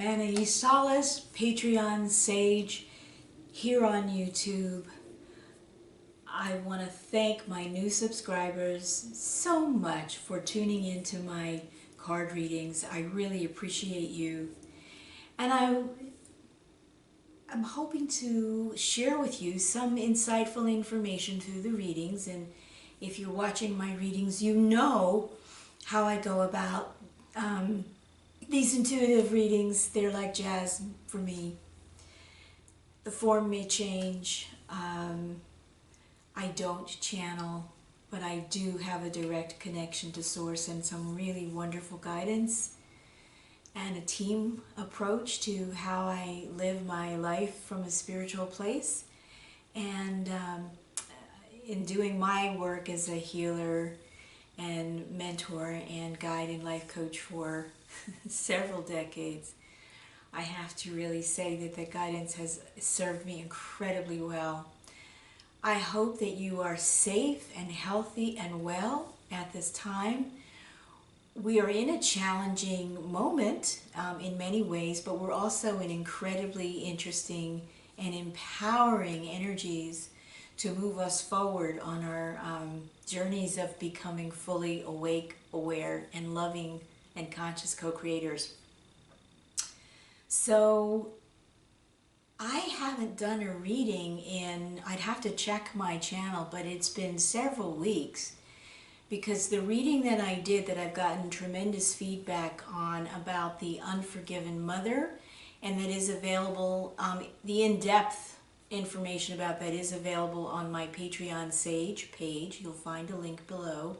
I'm Anna E. Salas, Patreon Sage, here on YouTube. I want to thank my new subscribers so much for tuning into my card readings. I really appreciate you. And I'm hoping to share with you some insightful information through the readings. And if you're watching my readings, you know how I go about these intuitive readings. They're like jazz for me. The form may change. I don't channel, but I do have a direct connection to Source and some really wonderful guidance and a team approach to how I live my life from a spiritual place. And in doing my work as a healer and mentor and guide and life coach for several decades, I have to really say that the guidance has served me incredibly well. I hope that you are safe and healthy and well at this time. We are in a challenging moment in many ways, but we're also in incredibly interesting and empowering energies to move us forward on our journeys of becoming fully awake, aware, and loving and conscious co-creators. So I haven't done a reading in, I'd have to check my channel, but it's been several weeks, because the reading that I did that I've gotten tremendous feedback on about the Unforgiven Mother, and that is available, the in-depth information about that is available on my Patreon Sage page. You'll find a link below.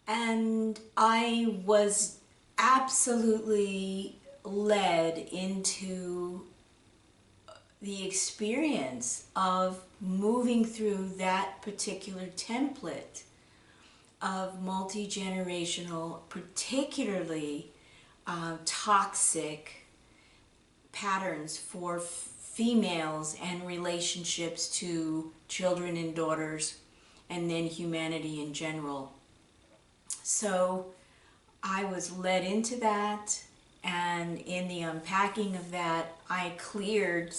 And I was absolutely led into the experience of moving through that particular template of multi-generational, particularly toxic patterns for females and relationships to children and daughters, and then humanity in general. So I was led into that, and in the unpacking of that, I cleared,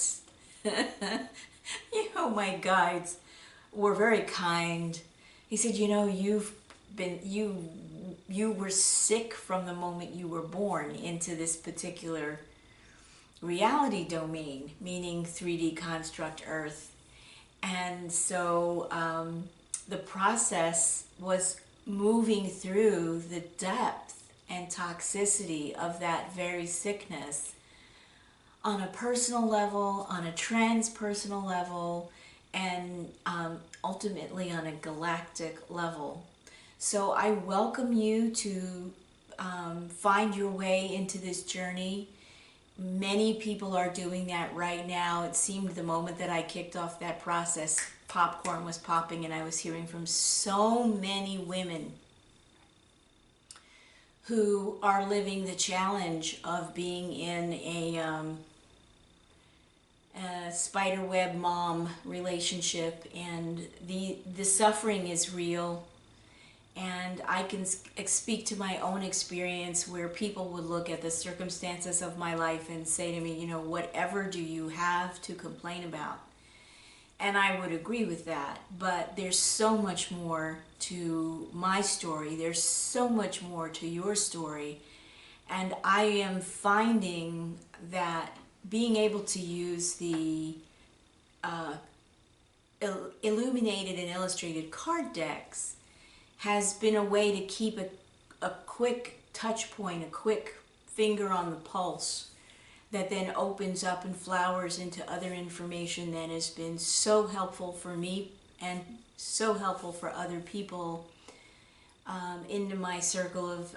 my guides were very kind. He said, you were sick from the moment you were born into this particular reality domain, meaning 3D construct Earth. And so the process was moving through the depth and toxicity of that very sickness on a personal level, on a transpersonal level, and ultimately on a galactic level. So I welcome you to find your way into this journey. Many people are doing that right now. It seemed the moment that I kicked off that process, popcorn was popping, and I was hearing from so many women who are living the challenge of being in a spiderweb mom relationship, and the suffering is real. And I can speak to my own experience where people would look at the circumstances of my life and say to me, whatever do you have to complain about? And I would agree with that, but there's so much more to my story. There's so much more to your story. And I am finding that being able to use the illuminated and illustrated card decks has been a way to keep a quick touch point, a quick finger on the pulse that then opens up and flowers into other information that has been so helpful for me and so helpful for other people into my circle of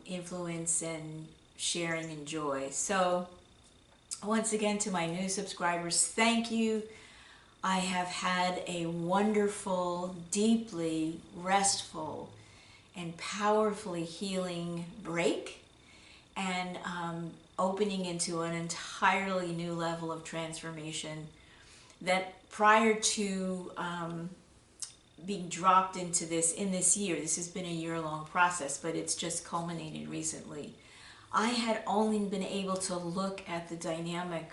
influence and sharing and joy. So once again, to my new subscribers, thank you. I have had a wonderful, deeply restful, and powerfully healing break, and opening into an entirely new level of transformation that prior to being dropped into this in this year, this has been a year-long process, but it's just culminated recently. I had only been able to look at the dynamic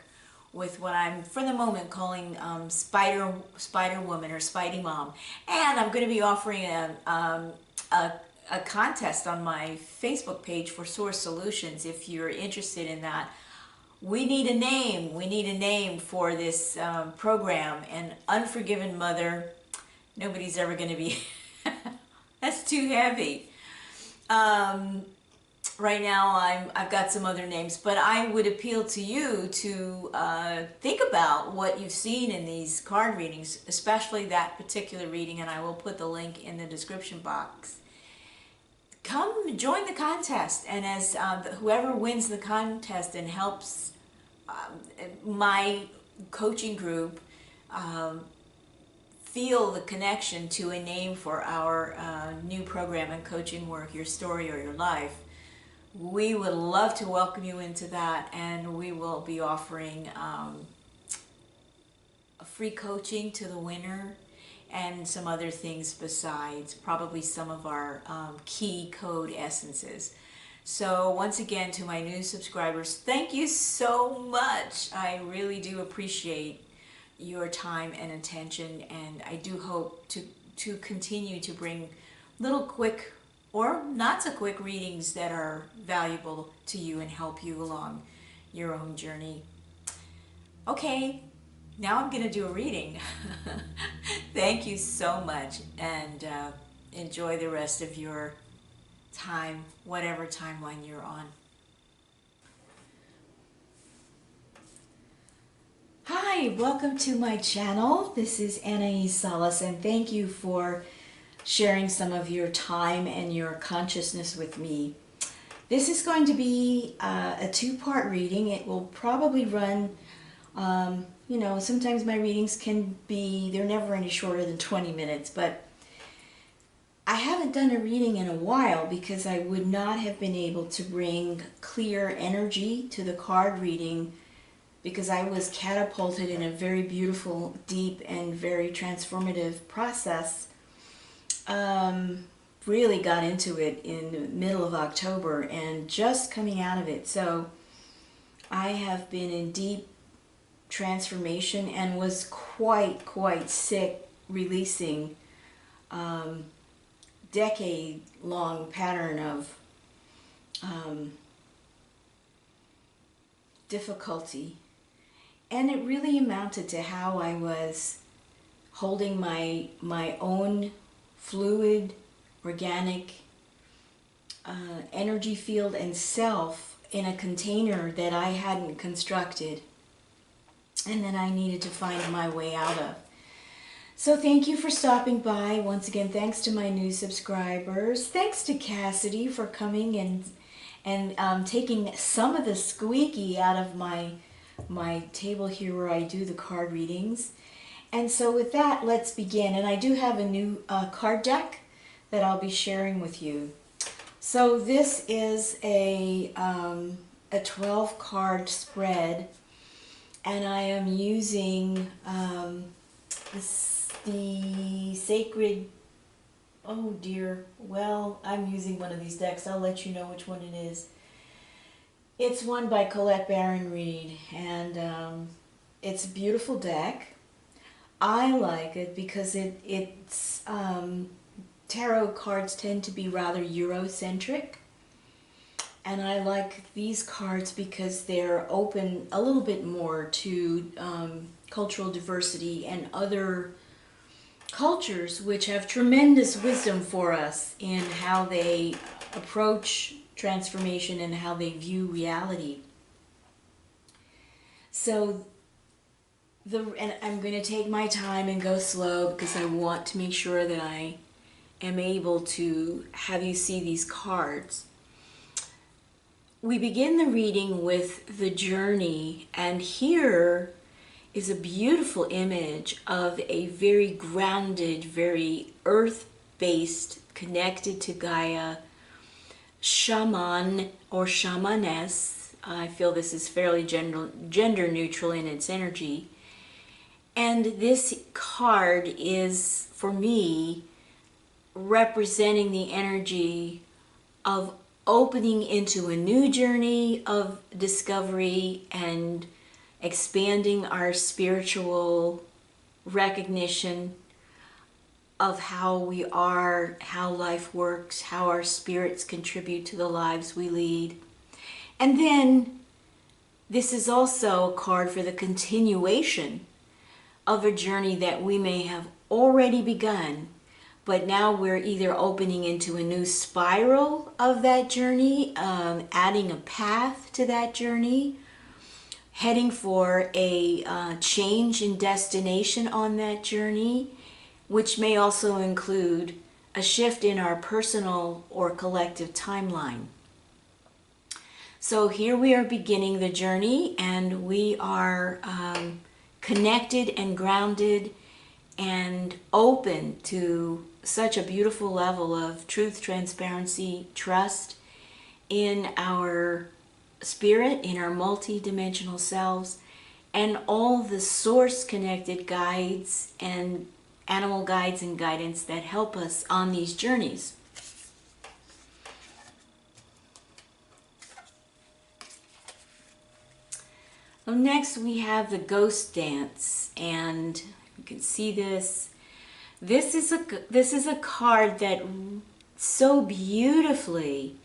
with what I'm, for the moment, calling Spider Woman or Spidey Mom. And I'm going to be offering a contest on my Facebook page for Source Solutions if you're interested in that. We need a name. We need a name for this program. And Unforgiven Mother, nobody's ever going to be... That's too heavy. Right now I've got some other names, but I would appeal to you to think about what you've seen in these card readings, especially that particular reading, and I will put the link in the description box. Come join the contest, and as whoever wins the contest and helps my coaching group feel the connection to a name for our new program and coaching work, Your Story or Your Life, we would love to welcome you into that, and we will be offering a free coaching to the winner and some other things besides, probably some of our key code essences. So once again, to my new subscribers, thank you so much. I really do appreciate your time and attention, and I do hope to continue to bring little quick or not so quick readings that are valuable to you and help you along your own journey. Okay, now I'm going to do a reading. Thank you so much, and enjoy the rest of your time, whatever timeline you're on. Hi, welcome to my channel. This is Anais Salas, and thank you for sharing some of your time and your consciousness with me. This is going to be a two-part reading. It will probably run, you know, sometimes my readings can be, they're never any shorter than 20 minutes, but I haven't done a reading in a while because I would not have been able to bring clear energy to the card reading because I was catapulted in a very beautiful, deep, and very transformative process. Really got into it in the middle of October and just coming out of it. So I have been in deep transformation and was quite sick, releasing decade-long pattern of difficulty. And it really amounted to how I was holding my own fluid, organic energy field and self in a container that I hadn't constructed and that I needed to find my way out of. So thank you for stopping by. Once again, thanks to my new subscribers. Thanks to Cassidy for coming and taking some of the squeaky out of my table here where I do the card readings. And so with that, let's begin. And I do have a new card deck that I'll be sharing with you. So this is a 12 card spread, and I am using the sacred, oh dear, well, I'm using one of these decks. I'll let you know which one it is. It's one by Colette Baron Reed, and it's a beautiful deck. I like it because it's tarot cards tend to be rather Eurocentric, and I like these cards because they're open a little bit more to cultural diversity and other cultures which have tremendous wisdom for us in how they approach transformation and how they view reality. So and I'm going to take my time and go slow because I want to make sure that I am able to have you see these cards. We begin the reading with the journey, and here is a beautiful image of a very grounded, very earth-based, connected to Gaia shaman or shamaness. I feel this is fairly gender neutral in its energy. And this card is, for me, representing the energy of opening into a new journey of discovery and expanding our spiritual recognition of how we are, how life works, how our spirits contribute to the lives we lead. And then this is also a card for the continuation of a journey that we may have already begun, but now we're either opening into a new spiral of that journey, adding a path to that journey, heading for a change in destination on that journey, which may also include a shift in our personal or collective timeline. So here we are beginning the journey, and we are connected and grounded and open to such a beautiful level of truth, transparency, trust in our spirit, in our multi-dimensional selves, and all the source-connected guides and animal guides and guidance that help us on these journeys. So next we have the ghost dance, and you can see this. This is a card that so beautifully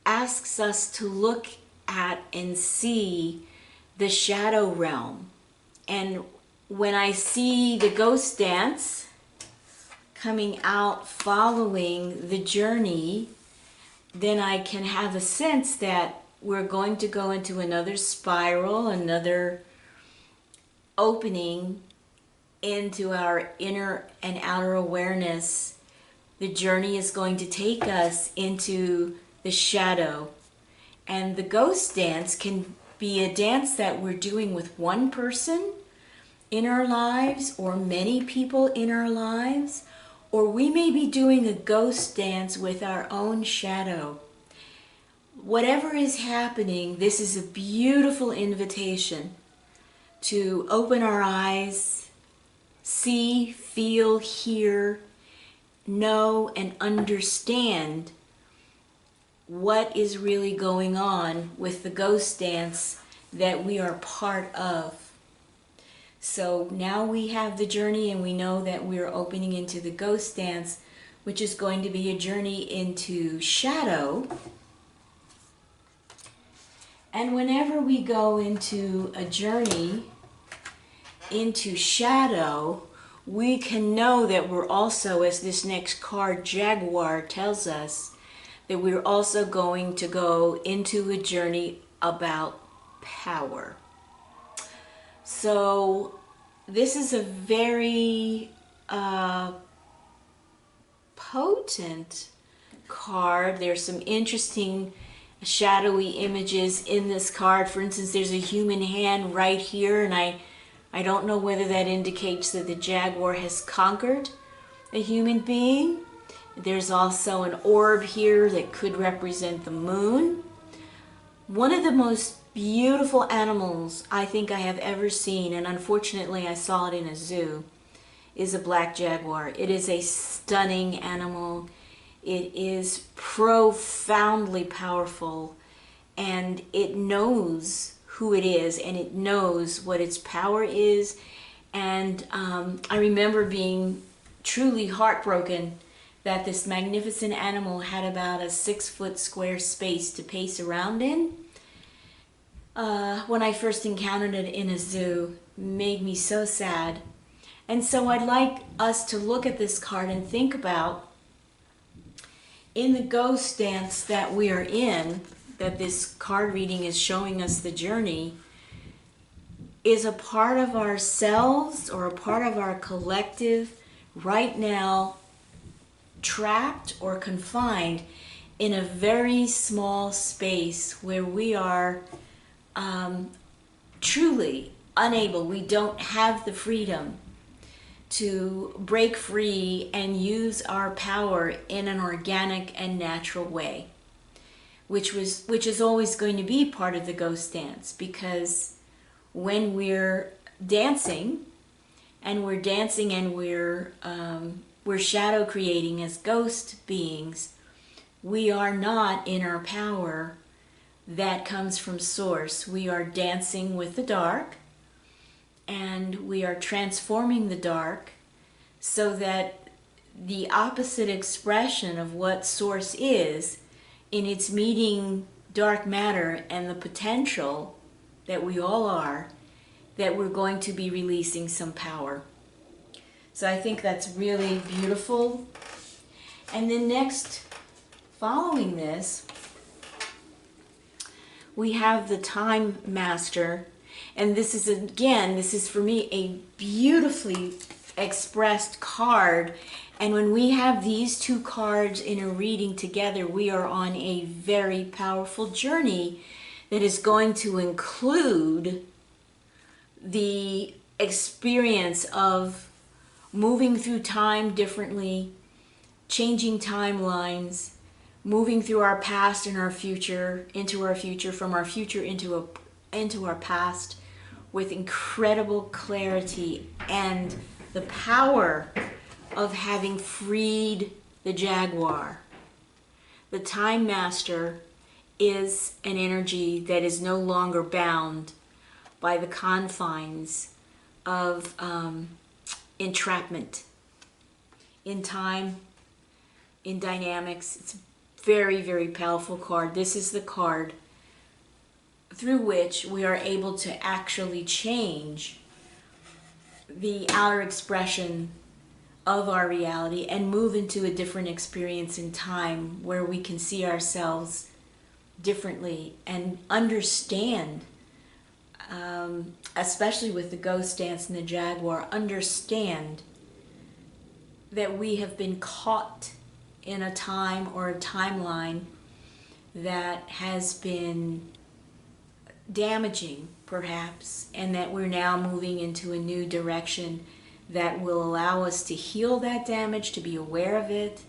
asks us to look at and see the shadow realm. And when I see the ghost dance coming out following the journey, then I can have a sense that we're going to go into another spiral, another opening into our inner and outer awareness. The journey is going to take us into the shadow. And the ghost dance can be a dance that we're doing with one person in our lives, or many people in our lives, or we may be doing a ghost dance with our own shadow. Whatever is happening, this is a beautiful invitation to open our eyes, see, feel, hear, know, and understand what is really going on with the ghost dance that we are part of. So now we have the journey, and we know that we're opening into the ghost dance, which is going to be a journey into shadow. And whenever we go into a journey into shadow, we can know that we're also, as this next card, Jaguar, tells us, that we're also going to go into a journey about power. So this is a very potent card. There's some interesting shadowy images in this card. For instance, there's a human hand right here, and I don't know whether that indicates that the Jaguar has conquered a human being. There's also an orb here that could represent the moon. One of the most beautiful animals I think I have ever seen, and unfortunately I saw it in a zoo, is a black jaguar. It is a stunning animal. It is profoundly powerful, and it knows who it is, and it knows what its power is. And I remember being truly heartbroken that this magnificent animal had about a 6-foot square space to pace around in. When I first encountered it in a zoo, made me so sad. And so I'd like us to look at this card and think about, in the ghost dance that we are in, that this card reading is showing us the journey, is a part of ourselves or a part of our collective right now trapped or confined in a very small space where we are truly unable, we don't have the freedom to break free and use our power in an organic and natural way, which is always going to be part of the ghost dance. Because when we're dancing and we're shadow creating as ghost beings, we are not in our power that comes from source. We are dancing with the dark, and we are transforming the dark so that the opposite expression of what source is, in its meeting dark matter and the potential that we all are, that we're going to be releasing some power. So I think that's really beautiful. And then next, following this, we have the Time Master. And this is, again, this is for me a beautifully expressed card. And when we have these two cards in a reading together, we are on a very powerful journey that is going to include the experience of moving through time differently, changing timelines, moving through our past and our future, into our future, from our future into our past, with incredible clarity and the power of having freed the Jaguar. The Time Master is an energy that is no longer bound by the confines of entrapment in time, in dynamics. It's a very, very powerful card. This is the card through which we are able to actually change the outer expression of our reality and move into a different experience in time where we can see ourselves differently and understand, especially with the Ghost Dance and the Jaguar, understand that we have been caught in a time or a timeline that has been damaging, perhaps, and that we're now moving into a new direction that will allow us to heal that damage, to be aware of it,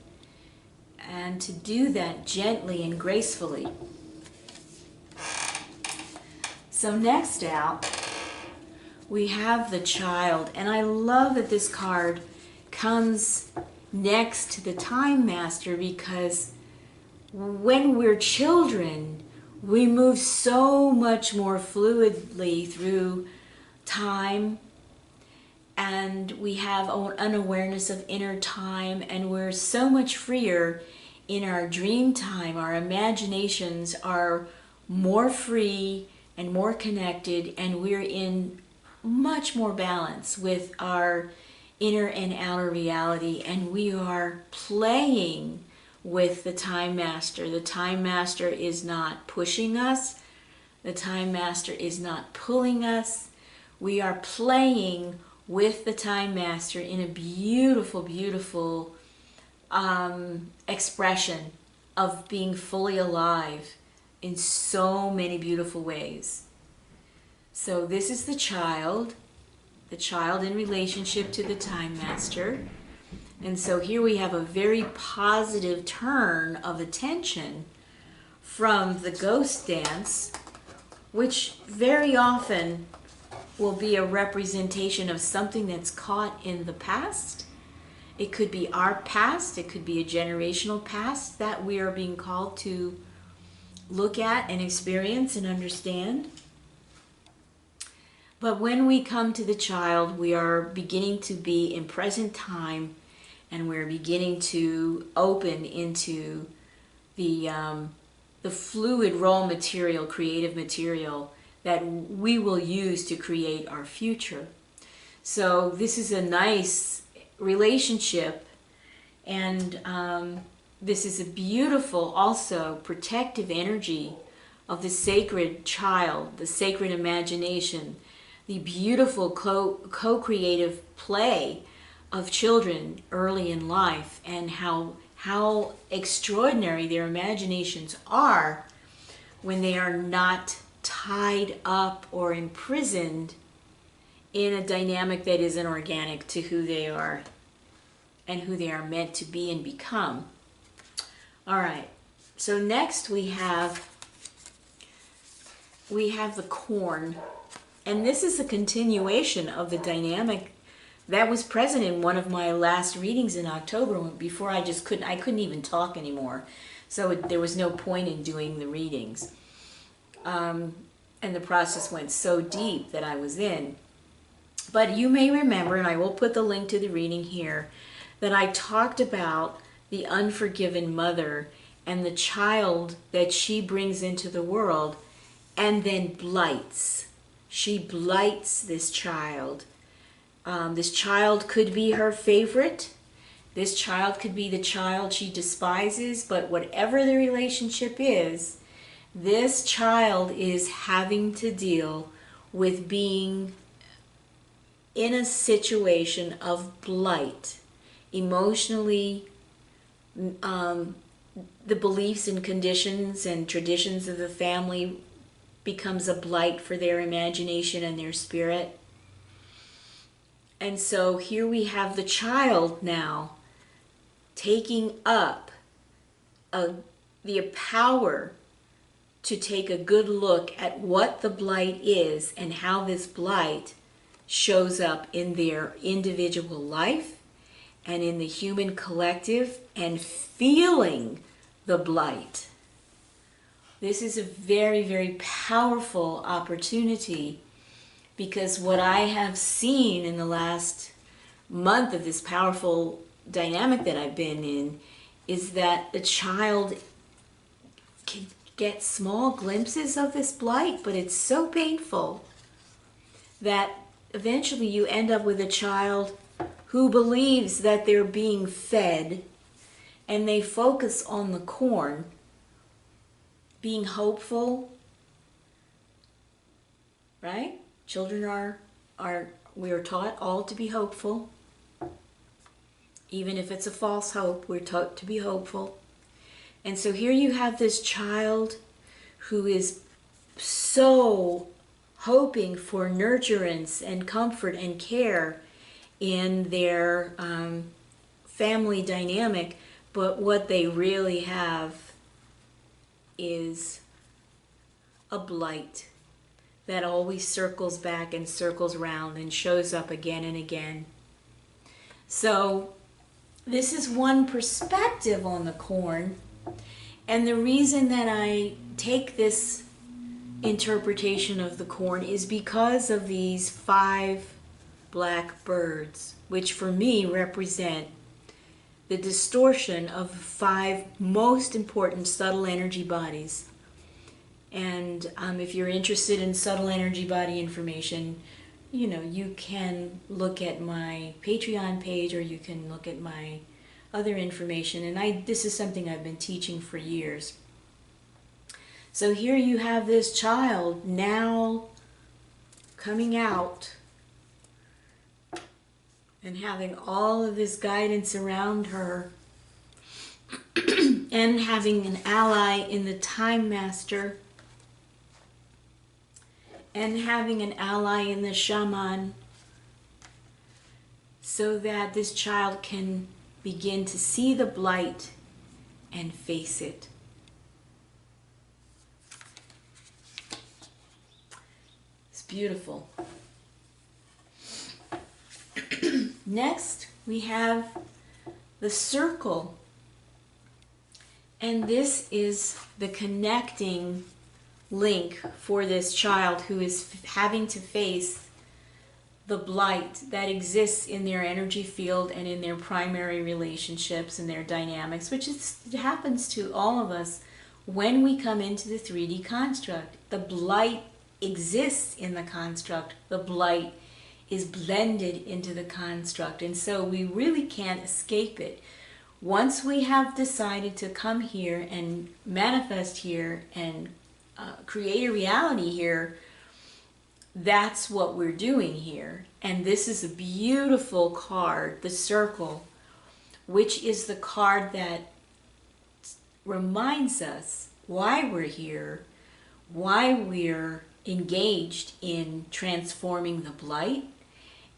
and to do that gently and gracefully. So next out, we have the Child, and I love that this card comes next to the Time Master, because when we're children, we move so much more fluidly through time, and we have an awareness of inner time, and we're so much freer in our dream time. Our imaginations are more free and more connected, and we're in much more balance with our inner and outer reality, and we are playing with the Time Master. The Time Master is not pushing us. The Time Master is not pulling us. We are playing with the Time Master in a beautiful, beautiful expression of being fully alive in so many beautiful ways. So this is the Child in relationship to the Time Master. And so here we have a very positive turn of attention from the Ghost Dance, which very often will be a representation of something that's caught in the past. It could be our past, it could be a generational past that we are being called to look at and experience and understand. But when we come to the Child, we are beginning to be in present time, and we're beginning to open into the fluid raw material, creative material that we will use to create our future. So this is a nice relationship, and this is a beautiful, also protective energy of the sacred child, the sacred imagination, the beautiful co-creative play of children early in life, and how extraordinary their imaginations are when they are not tied up or imprisoned in a dynamic that isn't organic to who they are and who they are meant to be and become. All right, so next we have the Corn, and this is a continuation of the dynamic that was present in one of my last readings in October, before I couldn't even talk anymore. So there was no point in doing the readings. And the process went so deep that I was in. But you may remember, and I will put the link to the reading here, that I talked about the unforgiven mother and the child that she brings into the world and then blights. She blights this child. This child could be her favorite. This child could be the child she despises, but whatever the relationship is, this child is having to deal with being in a situation of blight. Emotionally, the beliefs and conditions and traditions of the family becomes a blight for their imagination and their spirit. And so here we have the child now taking up the power to take a good look at what the blight is and how this blight shows up in their individual life and in the human collective, and feeling the blight. This is a very, very powerful opportunity, because what I have seen in the last month of this powerful dynamic that I've been in is that the child can get small glimpses of this blight, but it's so painful that eventually you end up with a child who believes that they're being fed, and they focus on the corn, being hopeful, right? Children we are taught all to be hopeful. Even if it's a false hope, we're taught to be hopeful. And so here you have this child who is so hoping for nurturance and comfort and care in their family dynamic, but what they really have is a blight that always circles back and circles round and shows up again and again. So this is one perspective on the corn. And the reason that I take this interpretation of the corn is because of these 5 black birds, which for me represent the distortion of 5 most important subtle energy bodies. And if you're interested in subtle energy body information, you can look at my Patreon page, or you can look at my other information. And this is something I've been teaching for years. So here you have this child now coming out and having all of this guidance around her and having an ally in the Time Master and having an ally in the Shaman, so that this child can begin to see the blight and face it. It's beautiful. Next, we have the circle. And this is the connecting link for this child who is having to face the blight that exists in their energy field and in their primary relationships and their dynamics, which it happens to all of us when we come into the 3D construct. The blight exists in the construct. The blight is blended into the construct, and so we really can't escape it. Once we have decided to come here and manifest here and create a reality here, that's what we're doing here. And this is a beautiful card, the circle, which is the card that reminds us why we're here, why we're engaged in transforming the blight,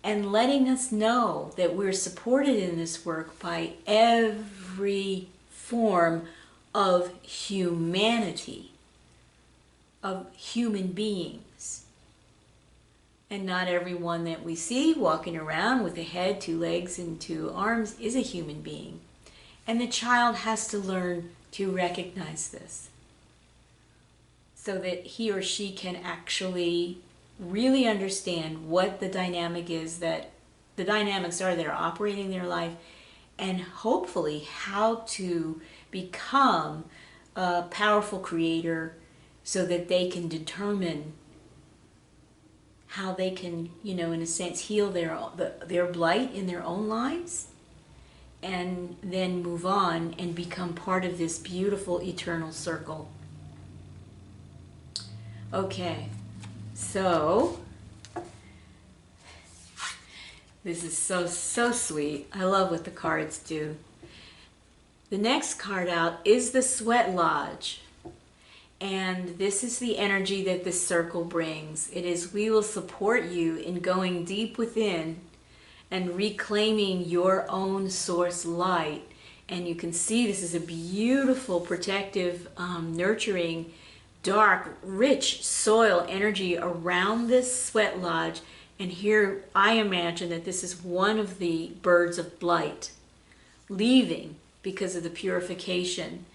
and letting us know that we're supported in this work by every form of humanity, of human beings. And not everyone that we see walking around with a head, 2 legs, and 2 arms is a human being. And the child has to learn to recognize this, so that he or she can actually really understand what the dynamic is, that the dynamics are that are operating their life, and hopefully how to become a powerful creator so that they can determine how they can, in a sense, heal their blight in their own lives, and then move on and become part of this beautiful eternal circle. Okay, so this is so sweet. I love what the cards do. The next card out is the Sweat Lodge. And this is the energy that this circle brings. It is, we will support you in going deep within and reclaiming your own source light. And you can see this is a beautiful, protective, nurturing, dark, rich soil energy around this Sweat Lodge. And here I imagine that this is one of the birds of blight leaving because of the purification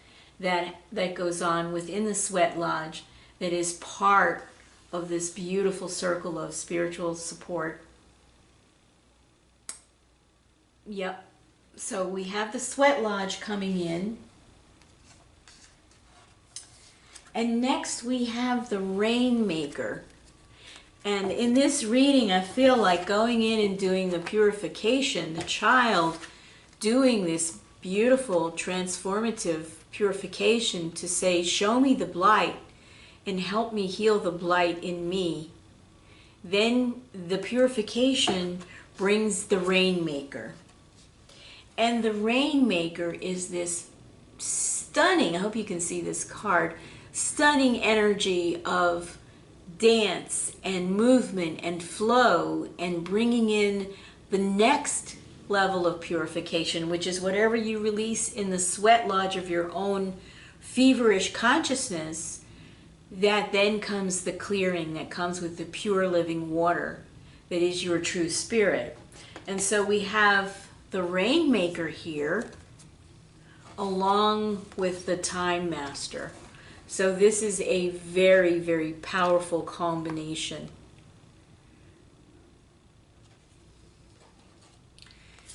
that goes on within the Sweat Lodge, that is part of this beautiful circle of spiritual support. Yep. So we have the Sweat Lodge coming in. And next we have the Rainmaker. And in this reading, I feel like going in and doing the purification, the child doing this beautiful transformative purification to say, show me the blight and help me heal the blight in me. Then the purification brings the Rainmaker. And the Rainmaker is this stunning, I hope you can see this card, stunning energy of dance and movement and flow and bringing in the next level of purification, which is whatever you release in the Sweat Lodge of your own feverish consciousness. That then comes the clearing that comes with the pure living water that is your true spirit. And so we have the Rainmaker here along with the Time Master. So this is a very, very powerful combination.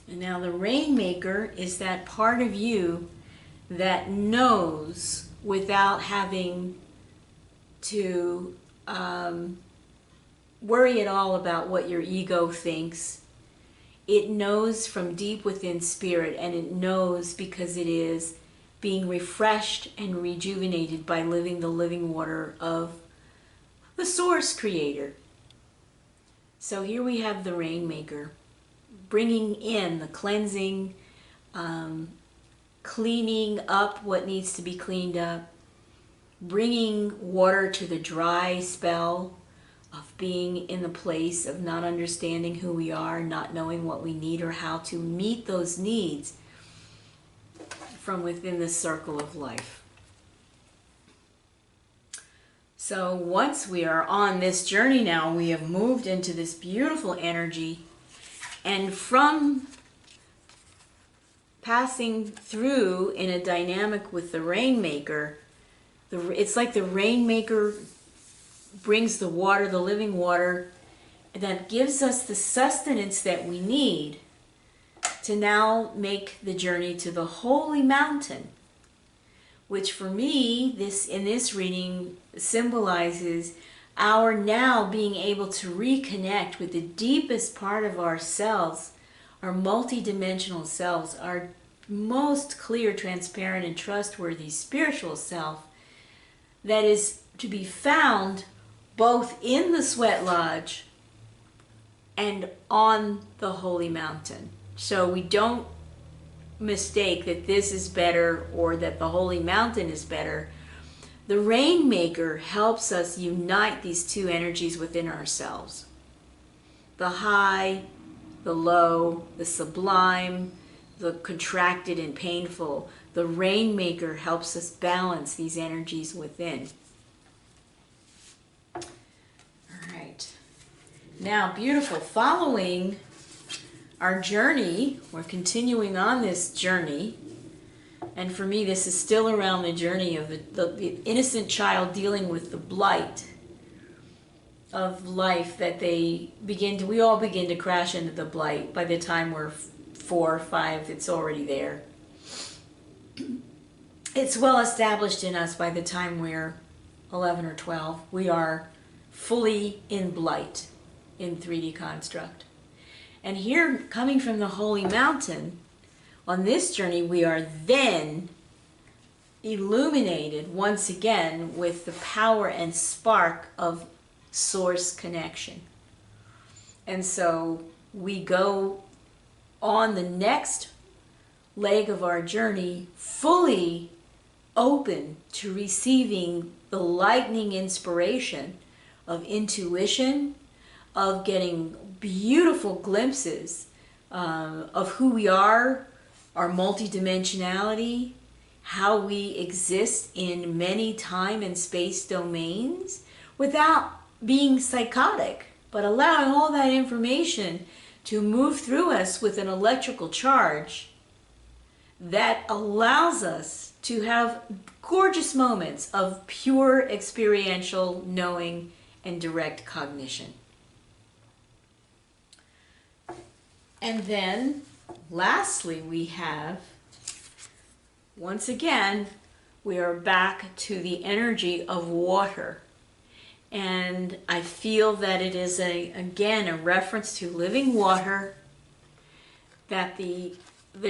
And now the Rainmaker is that part of you that knows without having to worry at all about what your ego thinks. It knows from deep within spirit, and it knows because it is being refreshed and rejuvenated by living the living water of the Source Creator. So here we have the Rainmaker, bringing in the cleansing, cleaning up what needs to be cleaned up, bringing water to the dry spell of being in the place of not understanding who we are, not knowing what we need or how to meet those needs from within the circle of life. So once we are on this journey now, we have moved into this beautiful energy, and from passing through in a dynamic with the Rainmaker, it's like the Rainmaker brings the water, the living water, that gives us the sustenance that we need to now make the journey to the holy mountain, which for me, in this reading symbolizes our now being able to reconnect with the deepest part of ourselves, our multidimensional selves, our most clear, transparent, and trustworthy spiritual self that is to be found both in the Sweat Lodge and on the holy mountain. So we don't mistake that this is better or that the holy mountain is better. The Rainmaker helps us unite these two energies within ourselves. The high, the low, the sublime, the contracted and painful. The Rainmaker helps us balance these energies within. All right. Now, beautiful. Following our journey, we're continuing on this journey, And for me, this is still around the journey of the innocent child dealing with the blight of life that we all begin to crash into the blight. By the time we're 4 or 5, it's already there. It's well established in us by the time we're 11 or 12. We are fully in blight in 3D construct. And here, coming from the Holy Mountain, on this journey, we are then illuminated once again with the power and spark of source connection. And so we go on the next leg of our journey fully open to receiving the lightning inspiration of intuition, of getting beautiful glimpses of who we are, our multidimensionality, how we exist in many time and space domains without being psychotic, but allowing all that information to move through us with an electrical charge that allows us to have gorgeous moments of pure experiential knowing and direct cognition. And then, lastly, we have, once again, we are back to the energy of water. And I feel that it is, again, a reference to living water, that the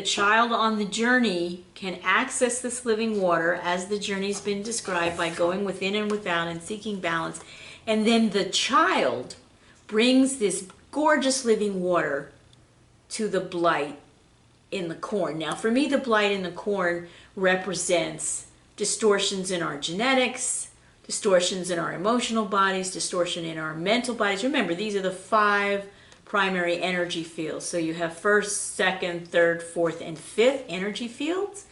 child on the journey can access this living water as the journey's been described by going within and without and seeking balance. And then the child brings this gorgeous living water to the blight in the corn. Now, for me, the blight in the corn represents distortions in our genetics, distortions in our emotional bodies, distortion in our mental bodies. Remember, these are the 5 primary energy fields. So you have 1st, 2nd, 3rd, 4th, and 5th energy fields.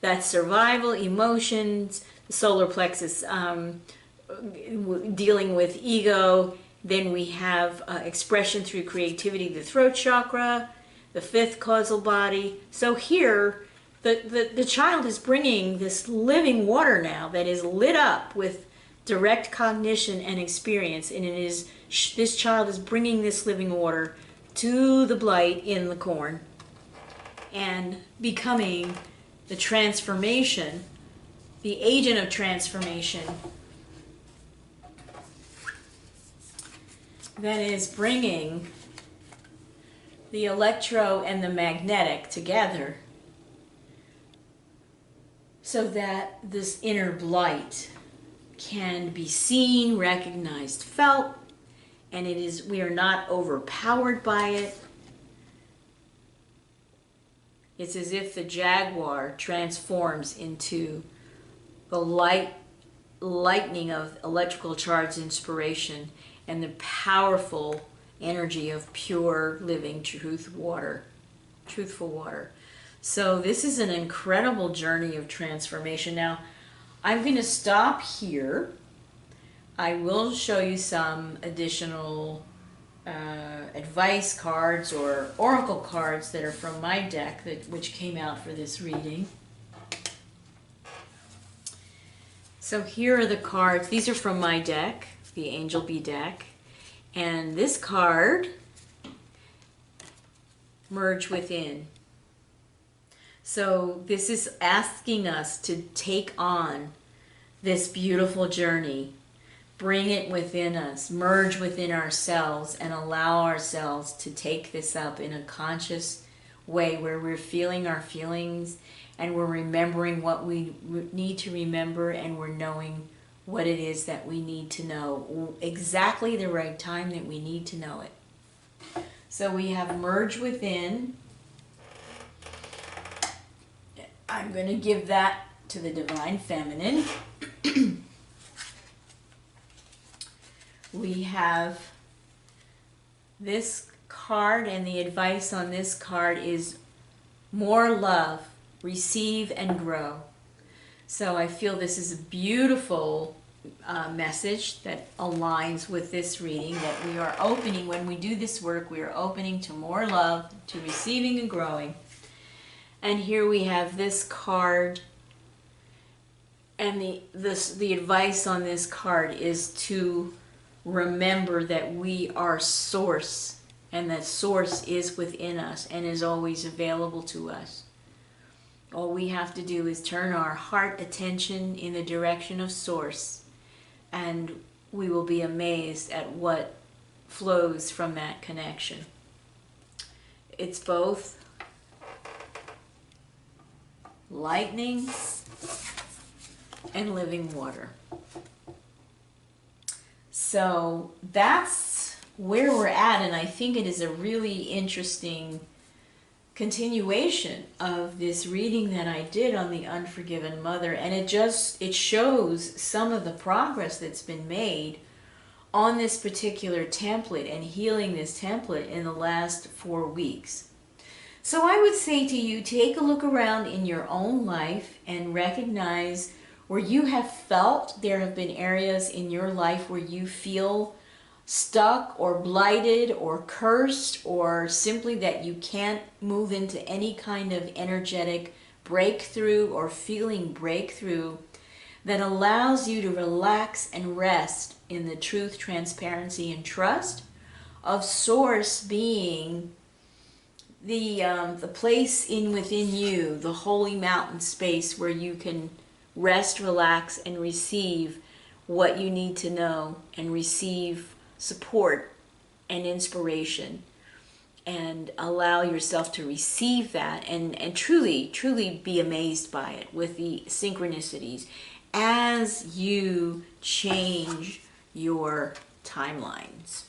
That's survival, emotions, the solar plexus, dealing with ego. Then we have expression through creativity, the throat chakra, the 5th causal body. So here, the child is bringing this living water now that is lit up with direct cognition and experience, and it is this child is bringing this living water to the blight in the corn and becoming the transformation, the agent of transformation that is bringing the electro and the magnetic together so that this inner blight can be seen, recognized, felt, and we are not overpowered by it. It's as if the Jaguar transforms into the lightning of electrical charge inspiration and the powerful energy of pure living truthful water. So this is an incredible journey of transformation. Now, I'm going to stop here. I will show you some additional advice cards or oracle cards that are from my deck, which came out for this reading. So here are the cards. These are from my deck, the Angel Bee deck. And this card, Merge Within. So this is asking us to take on this beautiful journey, bring it within us, merge within ourselves, and allow ourselves to take this up in a conscious way where we're feeling our feelings and we're remembering what we need to remember, and we're knowing what it is that we need to know, exactly the right time that we need to know it. So we have Merge Within. I'm going to give that to the Divine Feminine. We have this card, and the advice on this card is more love, receive and grow. So I feel this is a beautiful message that aligns with this reading, that we are opening, when we do this work, we are opening to more love, to receiving and growing. And here we have this card, and the advice on this card is to remember that we are source, and that source is within us and is always available to us. All we have to do is turn our heart attention in the direction of source, and we will be amazed at what flows from that connection. It's both lightning and living water. So that's where we're at, and I think it is a really interesting continuation of this reading that I did on the Unforgiven Mother, and it shows some of the progress that's been made on this particular template and healing this template in the last 4 weeks. So I would say to you, take a look around in your own life and recognize where you have felt there have been areas in your life where you feel stuck or blighted or cursed, or simply that you can't move into any kind of energetic breakthrough or feeling breakthrough that allows you to relax and rest in the truth, transparency, and trust of Source being the place within you, the holy mountain space where you can rest, relax, and receive what you need to know, and receive support and inspiration, and allow yourself to receive that and truly be amazed by it with the synchronicities as you change your timelines.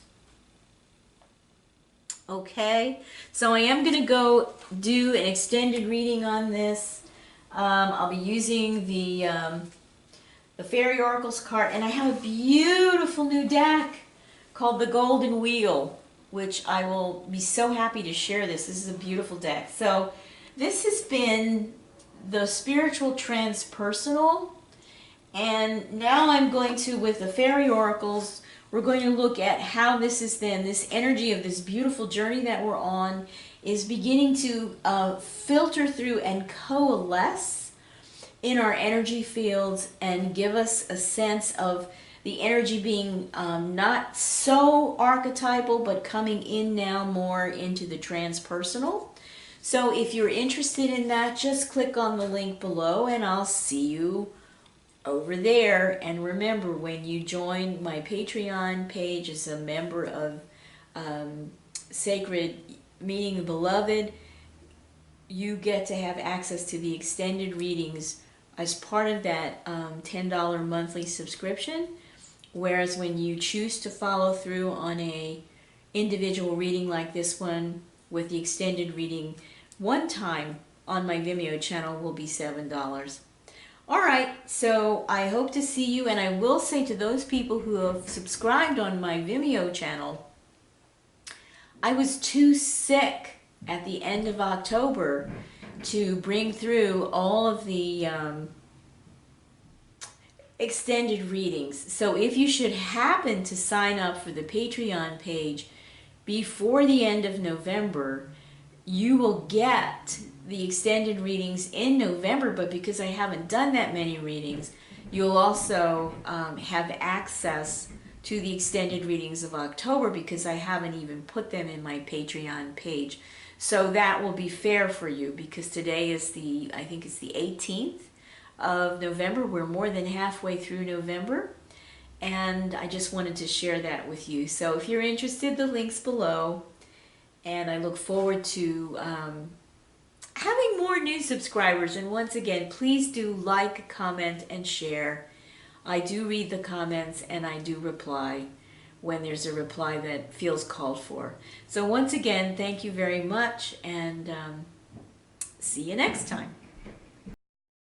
Okay, so I am going to go do an extended reading on this. I'll be using the Fairy Oracles card, and I have a beautiful new deck called the Golden Wheel, which I will be so happy to share this. This is a beautiful deck. So this has been the spiritual transpersonal, and now I'm going to, with the Fairy Oracles, we're going to look at how this is then, this energy of this beautiful journey that we're on is beginning to filter through and coalesce in our energy fields and give us a sense of the energy being not so archetypal, but coming in now more into the transpersonal. So if you're interested in that, just click on the link below and I'll see you over there. And remember, when you join my Patreon page as a member of Sacred Meeting the Beloved, you get to have access to the extended readings as part of that $10 monthly subscription. Whereas when you choose to follow through on a individual reading like this one with the extended reading, one time on my Vimeo channel will be $7. All right, so I hope to see you, and I will say to those people who have subscribed on my Vimeo channel, I was too sick at the end of October to bring through all of the extended readings. So if you should happen to sign up for the Patreon page before the end of November, you will get the extended readings in November, but because I haven't done that many readings, you'll also have access to the extended readings of October because I haven't even put them in my Patreon page. So that will be fair for you, because today is I think it's the 18th of November. We're more than halfway through November, and I just wanted to share that with you. So if you're interested, the link's below, and I look forward to having more new subscribers. And once again, please do like, comment, and share. I do read the comments and I do reply when there's a reply that feels called for. So once again, thank you very much, and see you next time.